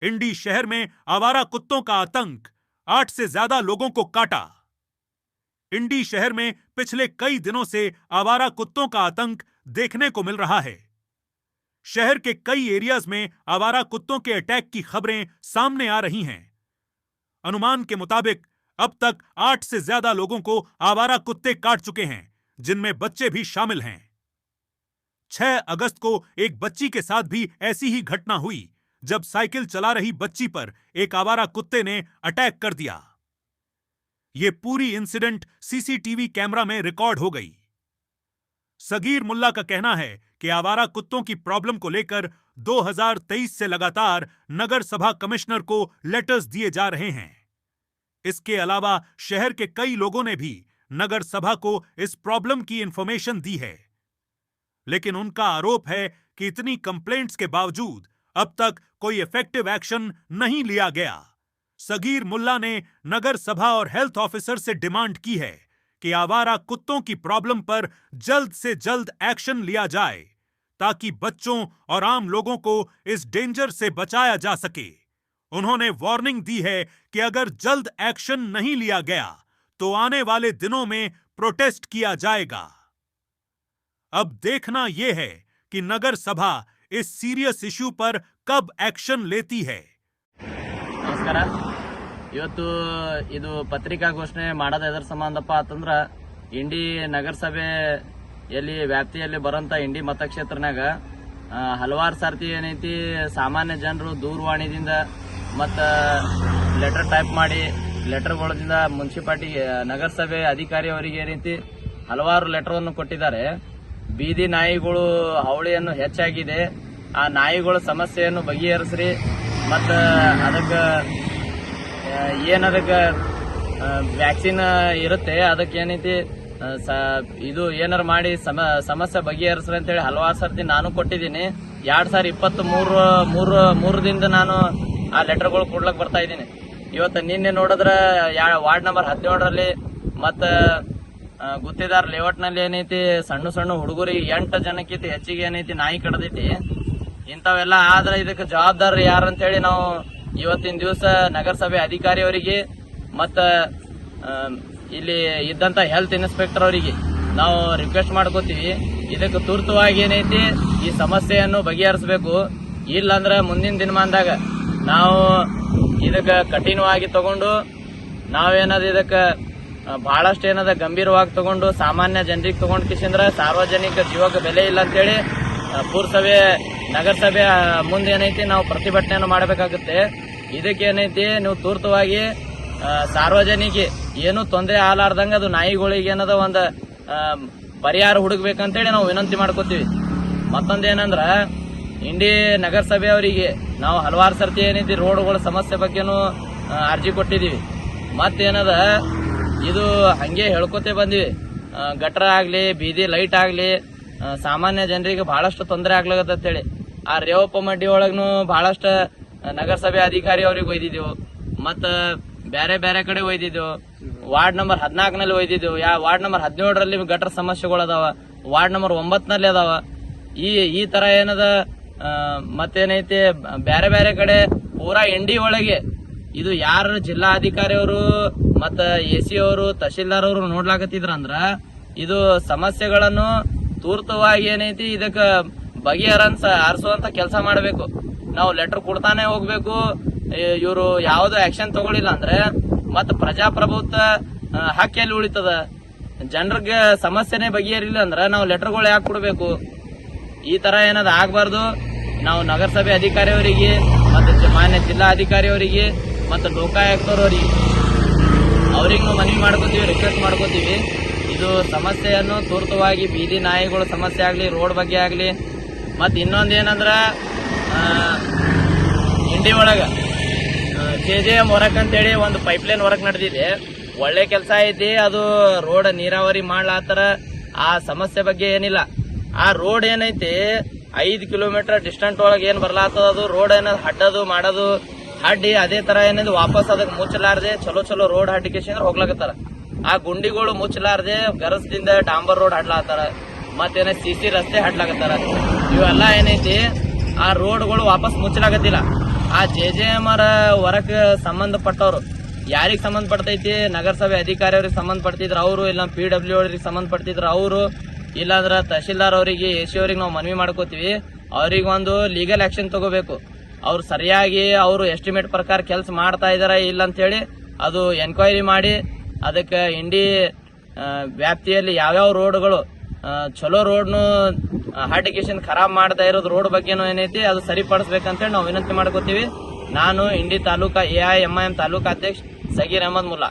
इंडी शहर में आवारा कुत्तों का आतंक 8 से ज्यादा लोगों को काटा। इंडी शहर में पिछले कई दिनों से आवारा कुत्तों का आतंक देखने को मिल रहा है। शहर के कई एरियाज में आवारा कुत्तों के अटैक की खबरें सामने आ रही हैं। अनुमान के मुताबिक अब तक 8 से ज्यादा लोगों को आवारा कुत्ते काट चुके हैं, जिनमें बच्चे भी शामिल हैं। 6 अगस्त को एक बच्ची के साथ भी ऐसी ही घटना हुई, जब साइकिल चला रही बच्ची पर एक आवारा कुत्ते ने अटैक कर दिया। यह पूरी इंसिडेंट सीसीटीवी कैमरा में रिकॉर्ड हो गई। सगीर मुल्ला का कहना है कि आवारा कुत्तों की प्रॉब्लम को लेकर 2023 से लगातार नगर सभा कमिश्नर को लेटर्स दिए जा रहे हैं। इसके अलावा शहर के कई लोगों ने भी नगर सभा को इस प्रॉब्लम की इंफॉर्मेशन दी है, लेकिन उनका आरोप है कि इतनी कंप्लेंट्स के बावजूद अब तक कोई इफेक्टिव एक्शन नहीं लिया गया। सगीर मुल्ला ने नगर सभा और हेल्थ ऑफिसर से डिमांड की है कि आवारा कुत्तों की प्रॉब्लम पर जल्द से जल्द एक्शन लिया जाए, ताकि बच्चों और आम लोगों को इस डेंजर से बचाया जा सके। उन्होंने वार्निंग दी है कि अगर जल्द एक्शन नहीं लिया गया तो आने वाले दिनों में प्रोटेस्ट किया जाएगा। अब देखना यह है कि नगर सभा इस सीरियस इश्यू पर कब एक्शन लेती है। ನಮಸ್ಕಾರ. ಇವತ್ತು ಇದು ಪತ್ರಿಕಾ ಘೋಷಣೆ ಮಾಡೋದು ಎದರ ಸಂಬಂಧಪ್ಪ ಅಂತಂದ್ರ ಇಂಡಿ ನಗರಸಭೆಯಲ್ಲಿ ವ್ಯಾಪ್ತಿಯಲ್ಲಿ ಬರೋಂಥ ಇಂಡಿ ಮತಕ್ಷೇತ್ರನಾಗ ಹಲವಾರು ಸರ್ತಿ ಏನೈತಿ ಸಾಮಾನ್ಯ ಜನರು ದೂರವಾಣಿದಿಂದ ಮತ್ತು ಲೆಟರ್ ಟೈಪ್ ಮಾಡಿ ಲೆಟರ್ಗಳಿಂದ ಮುನ್ಸಿಪಾಲಿಟಿ ನಗರಸಭೆ ಅಧಿಕಾರಿಯವರಿಗೆ ಏನೈತಿ ಹಲವಾರು ಲೆಟರ್ವನ್ನು ಕೊಟ್ಟಿದ್ದಾರೆ. ಬೀದಿ ನಾಯಿಗಳು ಹಾವಳಿಯನ್ನು ಹೆಚ್ಚಾಗಿದೆ, ಆ ನಾಯಿಗಳ ಸಮಸ್ಯೆಯನ್ನು ಬಗೆಹರಿಸ್ರಿ ಮತ್ತು ಅದಕ್ಕೆ ಏನದಕ್ಕೆ ವ್ಯಾಕ್ಸಿನ್ ಇರುತ್ತೆ, ಅದಕ್ಕೆ ಏನೈತಿ ಇದು ಏನಾರು ಮಾಡಿ ಸಮಸ್ಯೆ ಬಗೆಹರಿಸ್ರಿ ಅಂತೇಳಿ ಹಲವಾರು ಸರ್ತಿ ನಾನು ಕೊಟ್ಟಿದ್ದೀನಿ. 2023ರಿಂದ ನಾನು ಆ ಲೆಟರ್ಗಳು ಕೊಡ್ಲಕ್ ಬರ್ತಾ ಇದ್ದೀನಿ. ಇವತ್ತು ನಿನ್ನೆ ನೋಡಿದ್ರೆ ವಾರ್ಡ್ ನಂಬರ್ 17ರಲ್ಲಿ ಮತ್ತು ಗುತ್ತಿದಾರ್ ಲೇಔಟ್ನಲ್ಲಿ ಏನೈತಿ ಸಣ್ಣ ಸಣ್ಣ ಹುಡುಗರಿಗೆ 8 ಜನಕ್ಕಿಂತ ಹೆಚ್ಚಿಗೆ ಏನೈತಿ ನಾಯಿ ಕಡ್ದೈತಿ. ಇಂಥವೆಲ್ಲ ಆದ್ರೆ ಇದಕ್ಕೆ ಜವಾಬ್ದಾರ ಯಾರಂತೇಳಿ ನಾವು ಇವತ್ತಿನ ದಿವಸ ನಗರಸಭೆ ಅಧಿಕಾರಿಯವರಿಗೆ ಮತ್ತು ಇಲ್ಲಿ ಇದ್ದಂಥ ಹೆಲ್ತ್ ಇನ್ಸ್ಪೆಕ್ಟರ್ ಅವರಿಗೆ ನಾವು ರಿಕ್ವೆಸ್ಟ್ ಮಾಡ್ಕೋತೀವಿ, ಇದಕ್ಕೆ ತುರ್ತುವಾಗಿ ಏನೈತಿ ಈ ಸಮಸ್ಯೆಯನ್ನು ಬಗೆಹರಿಸಬೇಕು. ಇಲ್ಲಾಂದ್ರೆ ಮುಂದಿನ ದಿನಮಾನದಾಗ ನಾವು ಇದಕ್ಕೆ ಕಠಿಣವಾಗಿ ತಗೊಂಡು ನಾವೇನದ ಇದಕ್ಕೆ ಬಹಳಷ್ಟು ಏನದ ಗಂಭೀರವಾಗಿ ತಗೊಂಡು ಸಾಮಾನ್ಯ ಜನರಿಗೆ ತಗೊಂಡು ಕಿಸಿಂದ್ರ ಸಾರ್ವಜನಿಕ ಜೀವಕ್ಕೆ ಬೆಲೆ ಇಲ್ಲ ಅಂತೇಳಿ ಪುರಸಭೆ ನಗರಸಭೆ ಮುಂದೆ ಏನೈತಿ ನಾವು ಪ್ರತಿಭಟನೆಯನ್ನು ಮಾಡಬೇಕಾಗುತ್ತೆ. ಇದಕ್ಕೆ ಏನೈತಿ ನೀವು ತುರ್ತುವಾಗಿ ಸಾರ್ವಜನಿಕ ಏನು ತೊಂದರೆ ಆಗಲಾರ್ದಂಗ ಅದು ನಾಯಿಗಳಿಗೆ ಏನದ ಒಂದು ಪರಿಹಾರ ಹುಡುಕ್ಬೇಕಂತೇಳಿ ನಾವು ವಿನಂತಿ ಮಾಡ್ಕೋತೀವಿ. ಮತ್ತೊಂದೇನಂದ್ರ ಇಂಡಿ ನಗರಸಭೆ ಅವರಿಗೆ ನಾವು ಹಲವಾರು ಸರ್ತಿ ಏನೈತಿ ರೋಡ್ಗಳ ಸಮಸ್ಯೆ ಬಗ್ಗೆನೂ ಅರ್ಜಿ ಕೊಟ್ಟಿದ್ದೀವಿ. ಮತ್ತೇನದ ಇದು ಹಂಗೆ ಹೇಳ್ಕೊತೇ ಬಂದಿವಿ, ಗಟ್ರ ಆಗ್ಲಿ ಬೀದಿ ಲೈಟ್ ಆಗ್ಲಿ ಸಾಮಾನ್ಯ ಜನರಿಗೆ ಬಹಳಷ್ಟು ತೊಂದರೆ ಆಗ್ಲಾಗತ್ತೇಳಿ ಆ ರೇವಪ್ಪ ಮಡ್ಡಿ ಒಳಗೂ ಬಹಳಷ್ಟು ನಗರಸಭೆ ಅಧಿಕಾರಿ ಅವ್ರಿಗೆ ಒಯ್ದಿದ್ದೆವು, ಮತ್ತು ಬೇರೆ ಬೇರೆ ಕಡೆ ಒಯ್ದಿದ್ದೆವು. ವಾರ್ಡ್ ನಂಬರ್ 14ನಲ್ಲಿ ಒಯ್ದಿದ್ದೆವು, ವಾರ್ಡ್ ನಂಬರ್ 17ರಲ್ಲಿ ಗಟ್ರ ಸಮಸ್ಯೆಗಳು ಅದಾವ, ವಾರ್ಡ್ ನಂಬರ್ 9ನಲ್ಲಿ ಅದಾವ. ಈ ತರ ಏನದ ಮತ್ತೇನೈತಿ ಬೇರೆ ಬೇರೆ ಕಡೆ ಪೂರಾ ಇಂಡಿ ಒಳಗೆ ಇದು ಯಾರು ಜಿಲ್ಲಾಧಿಕಾರಿಯವರು ಮತ್ತು AC ಅವರು ತಹಶೀಲ್ದಾರ್ ಅವರು ನೋಡ್ಲಾಕತ್ತಿದ್ರಂದ್ರ ಇದು ಸಮಸ್ಯೆಗಳನ್ನು ತುರ್ತುವಾಗಿ ಏನೈತಿ ಇದಕ್ಕೆ ಬಗೆಹರಿಸುವಂತ ಕೆಲಸ ಮಾಡಬೇಕು. ನಾವು ಲೆಟರ್ ಕೊಡ್ತಾನೆ ಹೋಗ್ಬೇಕು. ಇವರು ಯಾವ್ದು ಆಕ್ಷನ್ ತಗೊಳಿಲ್ಲ ಅಂದ್ರೆ ಮತ್ತ ಪ್ರಜಾಪ್ರಭುತ್ವ ಹಕ್ಕೆಲ್ಲಿ ಉಳಿತದ? ಜನರಿಗೆ ಸಮಸ್ಯೆನೆ ಬಗೆಹರಿಲ್ಲ ಅಂದ್ರೆ ನಾವು ಲೆಟರ್ಗಳು ಯಾಕೆ ಕೊಡ್ಬೇಕು? ಈ ತರ ಏನದ ಆಗ್ಬಾರ್ದು. ನಾವು ನಗರಸಭೆ ಅಧಿಕಾರಿಯವರಿಗೆ ಮತ್ತು ಮಾನ್ಯ ಜಿಲ್ಲಾ ಅಧಿಕಾರಿಯವರಿಗೆ ಮತ್ತು ಲೋಕಾಯುಕ್ತರವರಿಗೆ ಅವ್ರಿಗೆ ಮನವಿ ಮಾಡ್ಕೋತೀವಿ, ರಿಕ್ವೆಸ್ಟ್ ಮಾಡ್ಕೋತೀವಿ. ಇದು ಸಮಸ್ಯೆಯನ್ನು ತುರ್ತುವಾಗಿ ಬೀದಿ ನಾಯಿಗಳ ಸಮಸ್ಯೆ ಆಗಲಿ, ರೋಡ್ ಬಗ್ಗೆ ಆಗಲಿ, ಮತ್ತು ಇನ್ನೊಂದೇನಂದ್ರ ಇಂಡಿ ಒಳಗೆ KJM ವರ್ಕ್ ಅಂತೇಳಿ ಒಂದು ಪೈಪ್ಲೈನ್ ವರ್ಕ್ ನಡೆದಿದೆ. ಒಳ್ಳೆ ಕೆಲಸ ಐತಿ. ಅದು ರೋಡ್ ನೀರಾವರಿ ಮಾಡ್ಲಾತ್ತಾರ, ಆ ಸಮಸ್ಯೆ ಬಗ್ಗೆ ಏನಿಲ್ಲ. ಆ ರೋಡ್ ಏನೈತಿ 5 ಕಿಲೋಮೀಟರ್ ಡಿಸ್ಟೆಂಟ್ ಒಳಗೆ ಏನ್ ಬರ್ಲಾತದ ಅದು ರೋಡ್ ಏನದ ಹಡ್ಡದು ಮಾಡೋದು ಹಡ್ಡಿ ಅದೇ ತರ ಏನಿದೆ ವಾಪಸ್ ಅದಕ್ಕೆ ಮುಚ್ಚಲಾರ್ದೆ ಚಲೋ ರೋಡ್ ಹಡ್ಡಿಕೇಶನ್ ಹೋಗ್ಲಾಕತ್ತಾರ. ಆ ಗುಂಡಿಗಳು ಮುಚ್ಚಲಾರ್ದೆ ಗರಸದಿಂದ ಡಾಂಬರ್ ರೋಡ್ ಹಡ್ಲಾತಾರ, ಮತ್ತೇನ CC ರಸ್ತೆ ಹಡ್ಲಾಕತ್ತಾರ. ಇವೆಲ್ಲ ಏನೈತಿ ಆ ರೋಡ್ಗಳು ವಾಪಸ್ ಮುಚ್ಚಲಾಗತ್ತಿಲ್ಲ. ಆ JJM ಹೊರಕ್ ಸಂಬಂಧಪಟ್ಟವ್ರು ಯಾರಿಗೆ ಸಂಬಂಧಪಡ್ತೈತಿ, ನಗರಸಭೆ ಅಧಿಕಾರಿ ಅವ್ರಿಗೆ ಸಂಬಂಧಪಡ್ತಿದ್ರು ಅವರು, ಇಲ್ಲ PW ಅವ್ರಿಗೆ ಸಂಬಂಧಪಡ್ತಿದ್ರು ಅವರು, ಇಲ್ಲಾಂದ್ರ ತಹಶೀಲ್ದಾರ್ ಅವರಿಗೆ AC ಅವ್ರಿಗೆ ನಾವು ಮನವಿ ಮಾಡ್ಕೋತೀವಿ. ಅವ್ರಿಗೆ ಒಂದು ಲೀಗಲ್ ಆಕ್ಷನ್ ತಗೋಬೇಕು. ಅವ್ರು ಸರಿಯಾಗಿ ಅವರು ಎಸ್ಟಿಮೇಟ್ ಪ್ರಕಾರ ಕೆಲಸ ಮಾಡ್ತಾ ಇದಾರ ಇಲ್ಲ ಅಂತ ಹೇಳಿ ಅದು ಎನ್ಕ್ವೈರಿ ಮಾಡಿ ಅದಕ್ಕೆ ಇಂಡಿ ವ್ಯಾಪ್ತಿಯಲ್ಲಿ ಯಾವ್ಯಾವ ರೋಡ್ಗಳು ಚಲೋ ರೋಡ್ನು ಹಾರ್ಟಿಕೇಶನ್ ಖರಾಬ್ ಮಾಡ್ತಾ ಇರೋದು ರೋಡ್ ಬಗ್ಗೆನೂ ಏನೈತಿ ಅದು ಸರಿಪಡಿಸ್ಬೇಕಂತೇಳಿ ನಾವು ವಿನಂತಿ ಮಾಡ್ಕೋತೀವಿ. ನಾನು ಇಂಡಿ ತಾಲೂಕಾ AIMIM ತಾಲೂಕಾ ಅಧ್ಯಕ್ಷ ಸಗೀರ್ ಅಹಮದ್ ಮುಲ್ಲಾ.